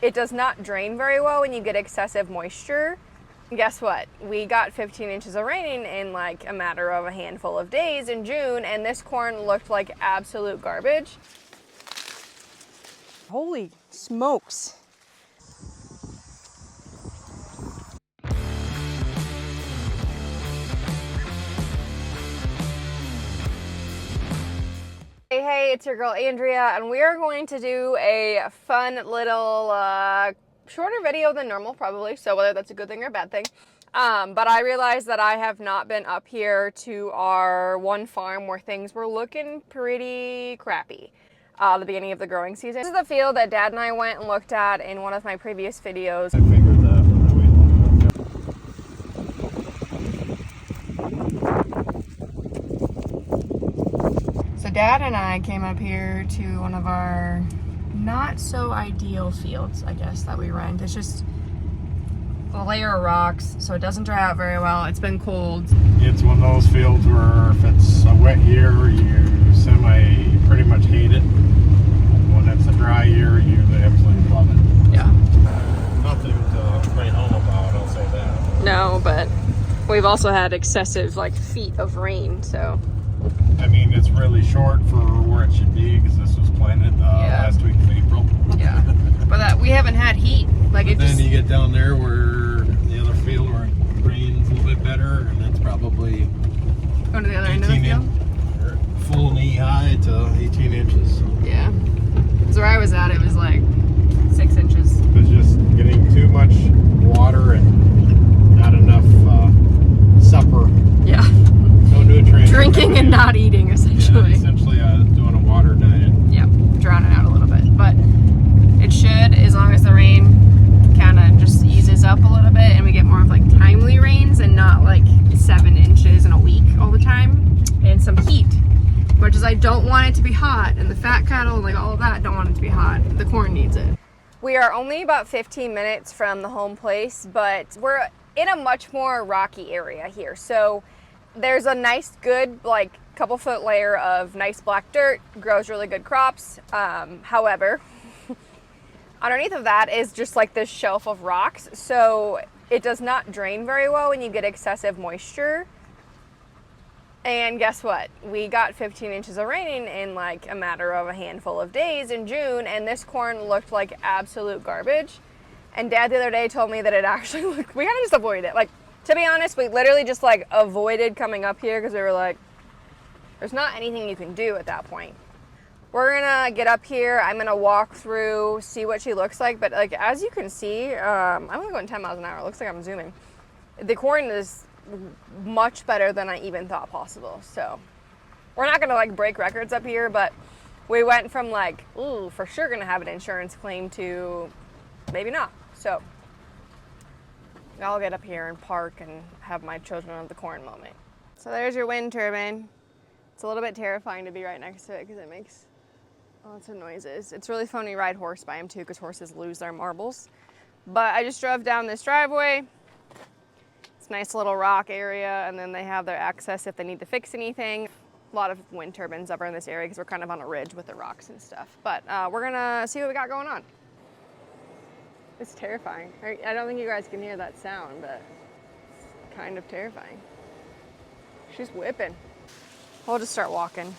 it does not drain very well when you get excessive moisture. And guess what? We got 15 inches of rain in like a matter of a handful of days in June, and this corn looked like absolute garbage. Holy smokes. Hey, it's your girl Andrea, and we are going to do a fun little shorter video than normal probably, so whether that's a good thing or a bad thing. But I realized that I have not been up here to our one farm where things were looking pretty crappy the beginning of the growing season. This is the field that Dad and I went and looked at in one of my previous videos. I figured that when I wait long enough. So Dad and I came up here to one of our not so ideal fields, I guess, that we rent. It's just a layer of rocks, so it doesn't dry out very well. It's been cold. It's one of those fields where if it's a wet year, you pretty much hate it. When it's a dry year, you absolutely love it. Yeah. Nothing to write home about, I'll say that. No, but we've also had excessive feet of rain, so. I mean, it's really short for where it should be because this was planted last week of April. Yeah. But we haven't had heat. Then you get down there where the other field where it rains a little bit better, and that's probably going to the other end of the field. Full knee high to 18 inches. So. Yeah. So where I was at, it was like 6 inches. It's just getting too much water and not enough supper. Yeah. No nutrients. Drinking and not eating, essentially. Yeah, essentially doing a water diet. Yep, drowning out a little bit. But it should, as long as the rain kind of just eases up a little bit and we get more of timely rains and not 7 inches in a week all the time, and some heat. Much as I don't want it to be hot, and the fat cattle and all of that don't want it to be hot, the corn needs it. We are only about 15 minutes from the home place, but we're in a much more rocky area here. So there's a nice, good, couple foot layer of nice black dirt, grows really good crops. However, underneath of that is just this shelf of rocks. So it does not drain very well when you get excessive moisture. And guess what? We got 15 inches of rain in a matter of a handful of days in June, and this corn looked like absolute garbage. And Dad the other day told me that it actually looked, we kind of just avoided it. To be honest, we literally just avoided coming up here because we were there's not anything you can do at that point. We're gonna get up here. I'm gonna walk through, see what she looks like. But as you can see, I'm only going 10 miles an hour. It looks like I'm zooming. The corn is much better than I even thought possible. So we're not gonna break records up here, but we went from ooh, for sure gonna have an insurance claim to maybe not. So I'll get up here and park and have my children of the corn moment. So there's your wind turbine. It's a little bit terrifying to be right next to it because it makes lots of noises. It's really fun to ride horse by them too because horses lose their marbles. But I just drove down this driveway. It's a nice little rock area, and then they have their access if they need to fix anything. A lot of wind turbines up in this area because we're kind of on a ridge with the rocks and stuff. But we're gonna see what we got going on. It's terrifying. I don't think you guys can hear that sound, but it's kind of terrifying. She's whipping. We'll just start walking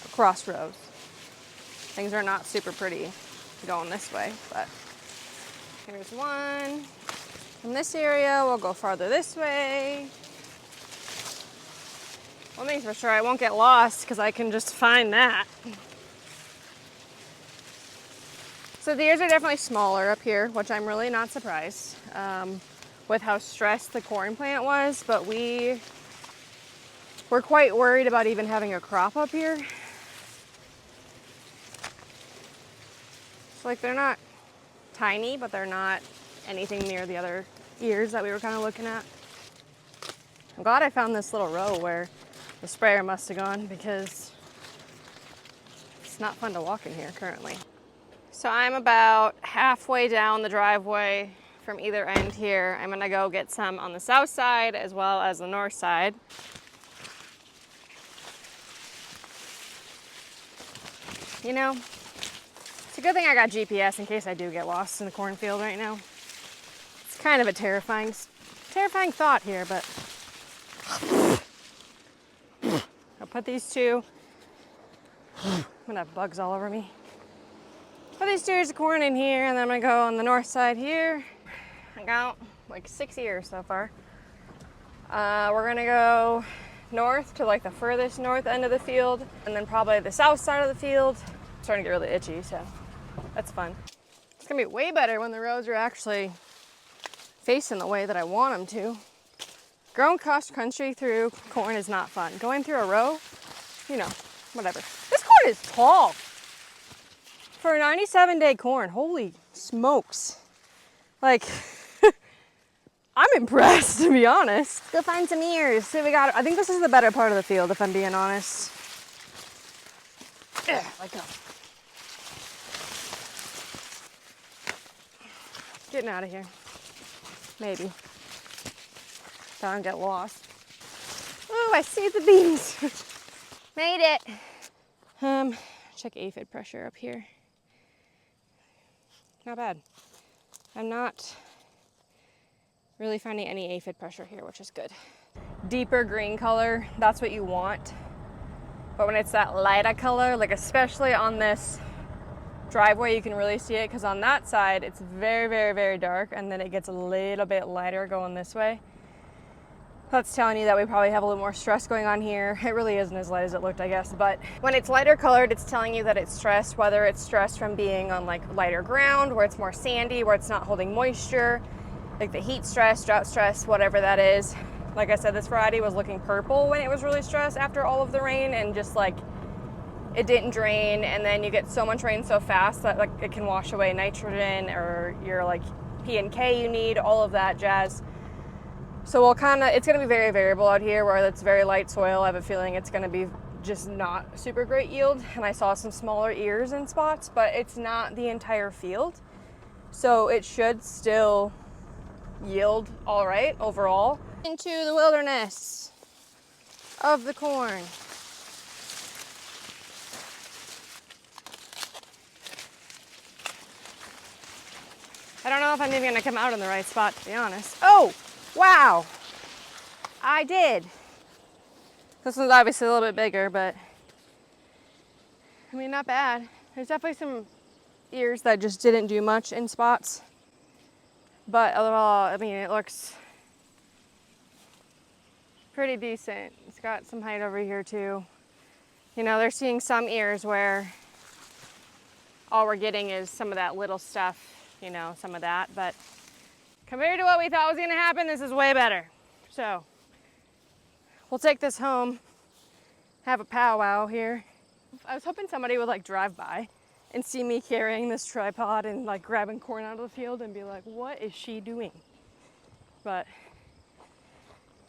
across rows. Things are not super pretty going this way, but here's one. From this area, we'll go farther this way. One thing's for sure, I won't get lost because I can just find that. So the ears are definitely smaller up here, which I'm really not surprised with how stressed the corn plant was, but we're quite worried about even having a crop up here. It's they're not tiny, but they're not anything near the other ears that we were kind of looking at. I'm glad I found this little row where the sprayer must have gone because it's not fun to walk in here currently. So I'm about halfway down the driveway from either end here. I'm gonna go get some on the south side as well as the north side. You know, it's a a good thing I got GPS in case I do get lost in the cornfield right now. It's kind of a terrifying thought here, but I'll put these two. I'm gonna have bugs all over me. Put these two ears of corn in here, and then I'm gonna go on the north side here. I got like 6 ears so far. We're gonna go north to like the furthest north end of the field, and then probably the south side of the field. I'm starting to get really itchy, so that's fun. It's gonna be way better when the rows are actually facing the way that I want them to. Growing cross country through corn is not fun. Going through a row, you know, whatever. This corn is tall. For a 97-day corn, holy smokes. Like, I'm impressed, to be honest. Let's go find some ears. See, I think this is the better part of the field, if I'm being honest. Ugh, let go. Getting out of here. Maybe. So I don't get lost. Oh, I see the beans. Made it. Check aphid pressure up here. Not bad. I'm not really finding any aphid pressure here, which is good. Deeper green color, that's what you want. But when it's that lighter color, like especially on this driveway, you can really see it, because on that side, it's very, very, very dark, and then it gets a little bit lighter going this way. That's telling you that we probably have a little more stress going on here. It really isn't as light as it looked, I guess, but when it's lighter colored, it's telling you that it's stressed, whether it's stressed from being on like lighter ground, where it's more sandy, where it's not holding moisture, like the heat stress, drought stress, whatever that is. Like I said, this variety was looking purple when it was really stressed after all of the rain, and just like it didn't drain, and then you get so much rain so fast that like it can wash away nitrogen or your like P and K you need, all of that jazz. So we'll it's gonna be very variable out here, where it's very light soil. I have a feeling it's gonna be just not super great yield. And I saw some smaller ears in spots, but it's not the entire field. So it should still yield all right overall. Into the wilderness of the corn. I don't know if I'm even gonna come out in the right spot, to be honest. Oh! Wow, I did. This one's obviously a little bit bigger, but I mean, not bad. There's definitely some ears that just didn't do much in spots, but overall, I mean, it looks pretty decent. It's got some height over here too. You know, they're seeing some ears where all we're getting is some of that little stuff, you know, some of that, but compared to what we thought was gonna happen, this is way better. So we'll take this home, have a powwow here. I was hoping somebody would like drive by and see me carrying this tripod and like grabbing corn out of the field and be like, what is she doing? But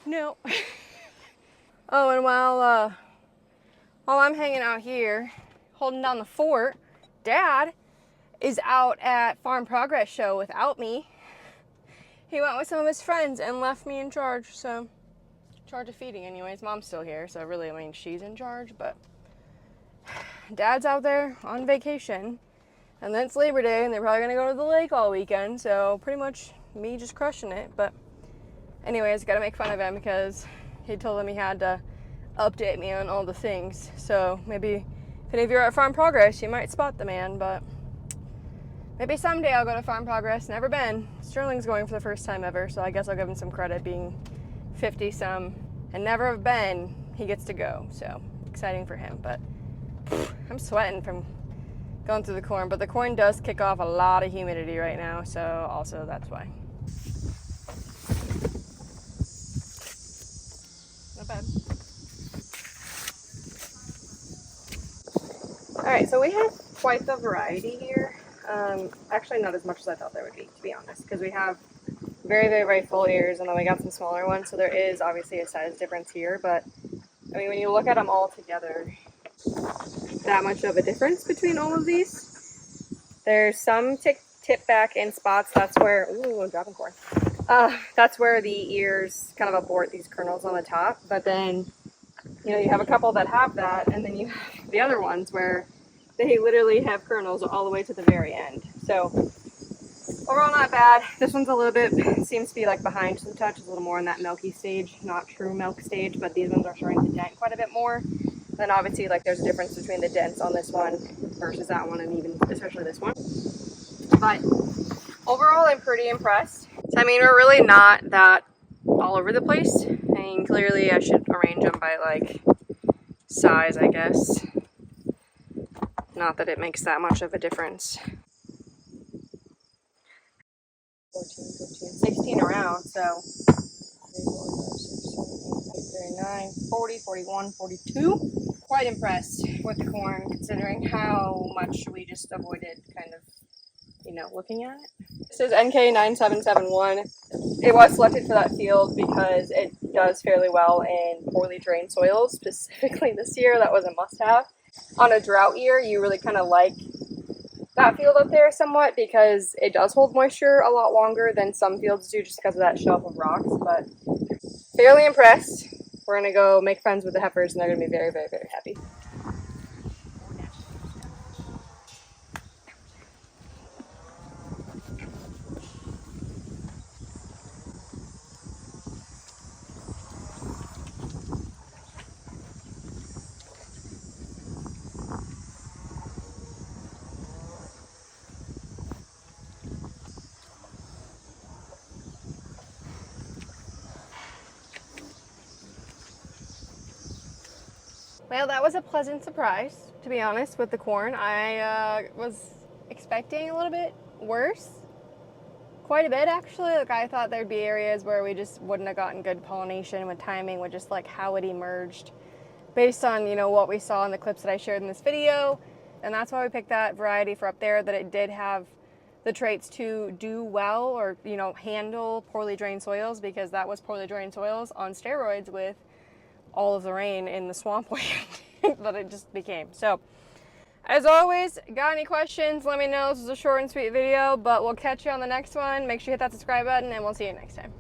no. Oh, and while I'm hanging out here, holding down the fort, Dad is out at Farm Progress Show without me. He went with some of his friends and left me in charge, so charge of feeding anyways. Mom's still here, so really, I mean, she's in charge, but Dad's out there on vacation, and then it's Labor Day, and they're probably gonna go to the lake all weekend, so pretty much me just crushing it. But anyways, gotta make fun of him because he told him he had to update me on all the things. So maybe if any of you are at Farm Progress, you might spot the man, but maybe someday I'll go to Farm Progress. Never been. Sterling's going for the first time ever, so I guess I'll give him some credit, being 50-some and never have been. He gets to go, so exciting for him. But I'm sweating from going through the corn, but the corn does kick off a lot of humidity right now, so also that's why. Not bad. All right, so we have quite the variety here. Actually, not as much as I thought there would be, to be honest, because we have very, very, very full ears, and then we got some smaller ones, so there is obviously a size difference here, but I mean, when you look at them all together, that much of a difference between all of these. There's some tip back in spots. That's where, ooh, I'm dropping corn. That's where the ears kind of abort these kernels on the top, but then, you know, you have a couple that have that, and then you have the other ones where they literally have kernels all the way to the very end. So overall not bad. This one's a little bit, seems to be like behind some touch, a little more in that milky stage, not true milk stage, but these ones are starting to dent quite a bit more. Then obviously like there's a difference between the dents on this one versus that one, and even especially this one. But overall I'm pretty impressed. So, I mean, we're really not that all over the place. I mean, clearly I should arrange them by like size, I guess. Not that it makes that much of a difference. 14, 15, 16 around, so 39, 40, 41, 42. Quite impressed with the corn considering how much we just avoided kind of, you know, looking at it. This is NK9771. It was selected for that field because it does fairly well in poorly drained soils, specifically this year. That was a must-have. On a drought year, you really kind of like that field up there somewhat because it does hold moisture a lot longer than some fields do just because of that shelf of rocks, but fairly impressed. We're going to go make friends with the heifers and they're going to be very, very, very happy. Well, that was a pleasant surprise, to be honest, with the corn. I was expecting a little bit worse. Quite a bit, actually. Like, I thought there'd be areas where we just wouldn't have gotten good pollination with timing, with just like how it emerged based on, you know, what we saw in the clips that I shared in this video. And that's why we picked that variety for up there, that it did have the traits to do well or, you know, handle poorly drained soils, because that was poorly drained soils on steroids with all of the rain in the swampland that it just became. So, as always, got any questions, let me know. This is a short and sweet video, but we'll catch you on the next one. Make sure you hit that subscribe button, and we'll see you next time.